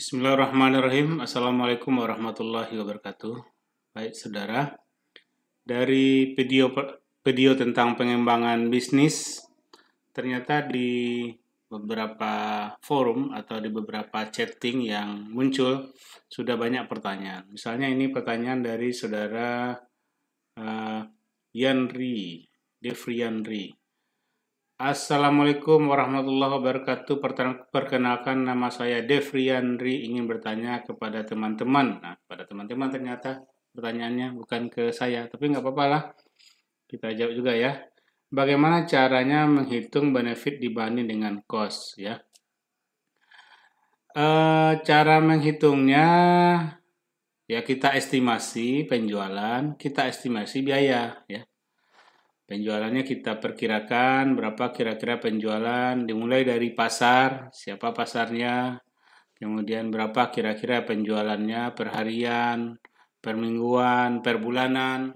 Bismillahirrahmanirrahim. Assalamualaikum warahmatullahi wabarakatuh. Baik, saudara. Dari video tentang pengembangan bisnis, ternyata di beberapa forum atau di beberapa chatting yang muncul sudah banyak pertanyaan. Misalnya ini pertanyaan dari saudara Devri Yanri. Assalamualaikum warahmatullahi wabarakatuh. Perkenalkan, nama saya Devri Yanri, ingin bertanya kepada teman-teman. Nah, pada teman-teman ternyata pertanyaannya bukan ke saya, tapi nggak apa-apa lah. Kita jawab juga ya. Bagaimana caranya menghitung benefit dibanding dengan cost ya? Cara menghitungnya ya kita estimasi penjualan, kita estimasi biaya ya. Penjualannya kita perkirakan berapa kira-kira penjualan, dimulai dari pasar, siapa pasarnya, kemudian berapa kira-kira penjualannya per harian, per mingguan, per bulanan.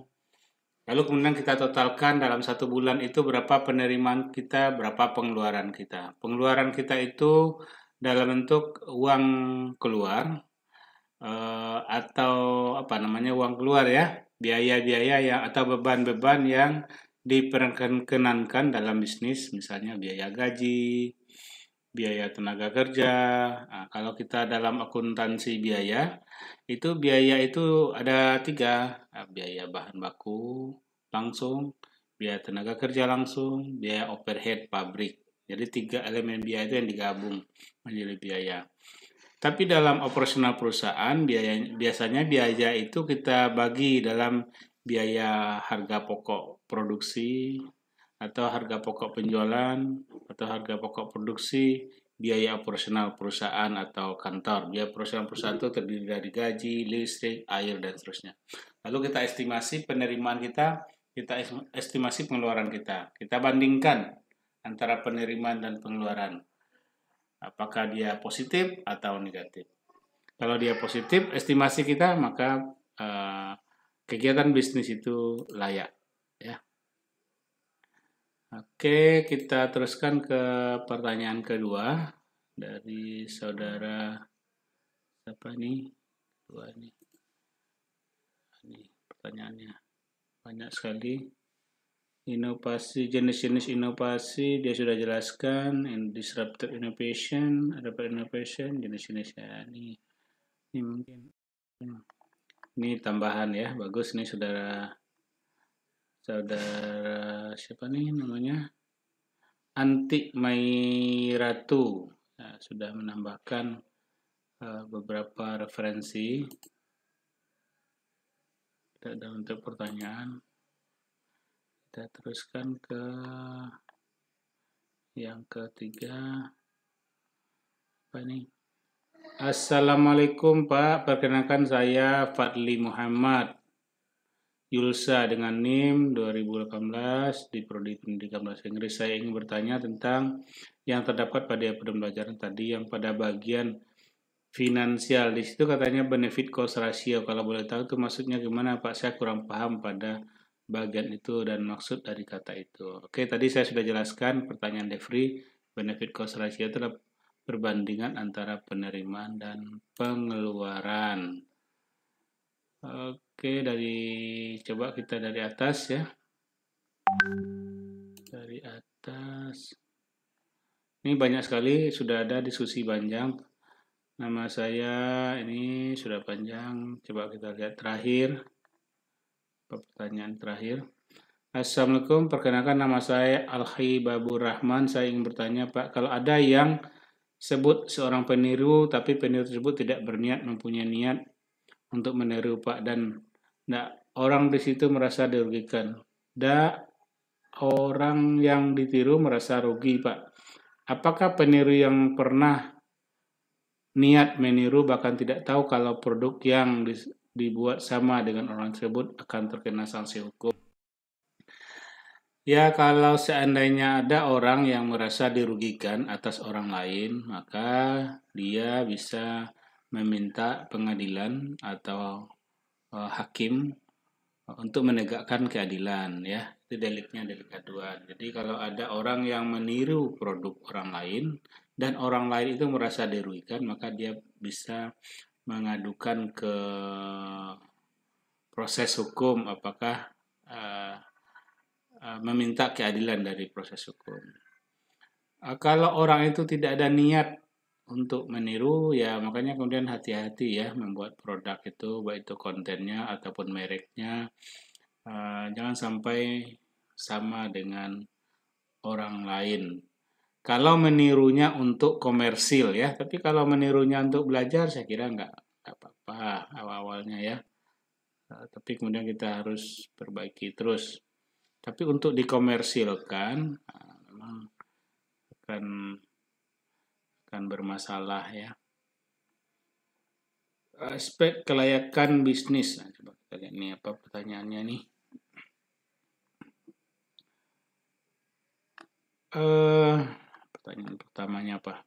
Lalu kemudian kita totalkan dalam satu bulan itu berapa penerimaan kita, berapa pengeluaran kita. Pengeluaran kita itu dalam bentuk uang keluar atau uang keluar ya, biaya-biaya yang atau beban-beban yang diperkenankan dalam bisnis, misalnya biaya gaji, biaya tenaga kerja. Nah, kalau kita dalam akuntansi biaya itu ada 3, biaya bahan baku langsung, biaya tenaga kerja langsung, biaya overhead pabrik. Jadi 3 elemen biaya itu yang digabung menjadi biaya. Tapi dalam operasional perusahaan biasanya biaya itu kita bagi dalam biaya harga pokok produksi atau harga pokok penjualan atau harga pokok produksi, biaya operasional perusahaan atau kantor. Biaya operasional perusahaan itu terdiri dari gaji, listrik, air, dan seterusnya. Lalu kita estimasi penerimaan kita estimasi pengeluaran kita. Kita bandingkan antara penerimaan dan pengeluaran. Apakah dia positif atau negatif. Kalau dia positif, estimasi kita, maka kegiatan bisnis itu layak. Ya. Oke, kita teruskan ke pertanyaan kedua dari saudara siapa nih? Dua nih. Ini pertanyaannya banyak sekali. Inovasi, jenis-jenis inovasi dia sudah jelaskan. Disruptive innovation, adaptive innovation, jenis-jenisnya ini mungkin. Ini tambahan ya, bagus nih saudara siapa nih namanya? Antik Mairatu. Nah, sudah menambahkan beberapa referensi. Tidak ada untuk pertanyaan. Kita teruskan ke yang ketiga. Apa nih? Assalamualaikum Pak, perkenalkan saya Fadli Muhammad Yulsa dengan NIM 2018 di Prodi Pendidikan Bahasa Inggris. Saya ingin bertanya tentang yang terdapat pada pembelajaran tadi yang pada bagian finansial. Di situ katanya benefit cost ratio. Kalau boleh tahu itu maksudnya gimana Pak? Saya kurang paham pada bagian itu dan maksud dari kata itu. Oke, tadi saya sudah jelaskan pertanyaan Devri, benefit cost ratio itu adalah perbandingan antara penerimaan dan pengeluaran. Oke, coba kita dari atas ya. Dari atas. Ini banyak sekali, sudah ada diskusi panjang. Nama saya ini sudah panjang. Coba kita lihat terakhir. Pertanyaan terakhir. Assalamualaikum, perkenalkan nama saya Alhi Babur Rahman. Saya ingin bertanya Pak, kalau ada yang sebut seorang peniru, tapi peniru tersebut tidak berniat mempunyai niat untuk meniru Pak, dan orang di situ merasa dirugikan. Orang yang ditiru merasa rugi Pak. Apakah peniru yang pernah niat meniru bahkan tidak tahu kalau produk yang dibuat sama dengan orang tersebut akan terkena sanksi hukum? Ya, kalau seandainya ada orang yang merasa dirugikan atas orang lain, maka dia bisa meminta pengadilan atau hakim untuk menegakkan keadilan ya. Itu deliknya, delik aduan. Jadi kalau ada orang yang meniru produk orang lain, dan orang lain itu merasa dirugikan, maka dia bisa mengadukan ke proses hukum, apakah uh, meminta keadilan dari proses hukum. Kalau orang itu tidak ada niat untuk meniru, ya makanya kemudian hati-hati ya membuat produk itu, baik itu kontennya ataupun mereknya. Jangan sampai sama dengan orang lain. Kalau menirunya untuk komersil ya, tapi kalau menirunya untuk belajar, saya kira nggak apa-apa awal-awalnya ya. Tapi kemudian kita harus perbaiki terus. Tapi untuk dikomersilkan, memang akan bermasalah ya. Aspek kelayakan bisnis. Nah, coba kita lihat nih apa pertanyaannya nih. Pertanyaan pertamanya apa?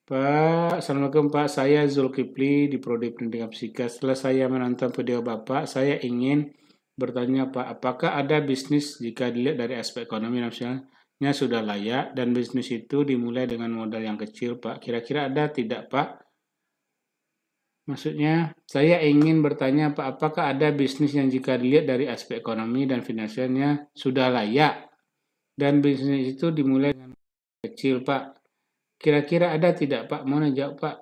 Pak, Assalamualaikum Pak, saya Zulkifli di Prodi Pendidikan Fisika. Setelah saya menonton video Bapak, saya ingin bertanya Pak, apakah ada bisnis jika dilihat dari aspek ekonomi nasionalnya sudah layak dan bisnis itu dimulai dengan modal yang kecil Pak? Kira-kira ada tidak Pak? Maksudnya, saya ingin bertanya Pak, apakah ada bisnis yang jika dilihat dari aspek ekonomi dan finansialnya sudah layak dan bisnis itu dimulai dengan kecil Pak? Kira-kira ada tidak Pak? Mohon jawab Pak.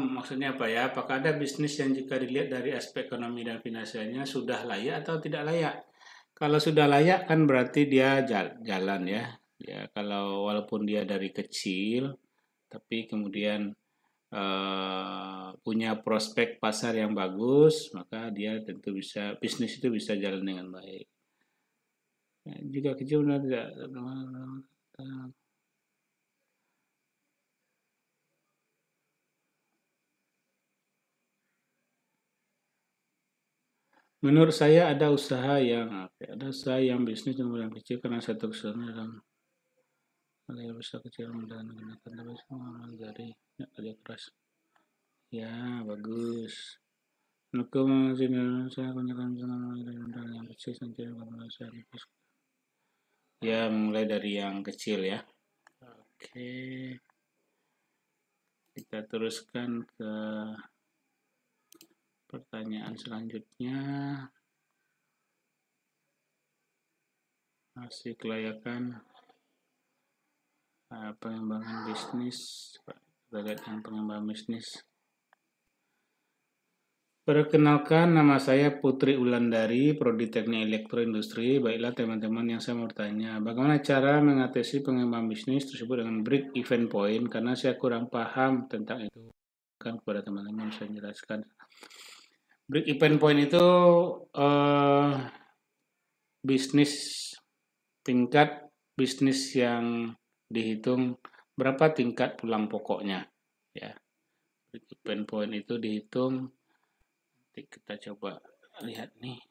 Maksudnya apa ya? Apakah ada bisnis yang jika dilihat dari aspek ekonomi dan finansialnya sudah layak atau tidak layak? Kalau sudah layak kan berarti dia jalan ya. Ya, kalau walaupun dia dari kecil, tapi kemudian punya prospek pasar yang bagus, maka dia tentu bisa bisnis itu bisa jalan dengan baik. Ya, jika kecil benar tidak. Menurut saya ada usaha yang bisnis yang kecil karena satu kesulitan dalam yang besar kecil dan menggunakan tapi semua dari kerja keras. Ya bagus. Menurutku saya gunakan yang kecil saja ya mulai dari yang kecil ya. Oke. Kita teruskan ke pertanyaan selanjutnya. Masih kelayakan pengembangan bisnis. Kita lihat yang pengembangan bisnis. Perkenalkan, nama saya Putri Ulandari, Prodi Teknik Elektroindustri. Baiklah teman-teman yang saya mau bertanya, bagaimana cara mengatasi pengembangan bisnis tersebut dengan break even point? Karena saya kurang paham tentang itu. Kan kepada teman-teman saya jelaskan. Break even point itu tingkat bisnis yang dihitung berapa tingkat pulang pokoknya. Ya, break even point itu dihitung. Nanti kita coba lihat nih.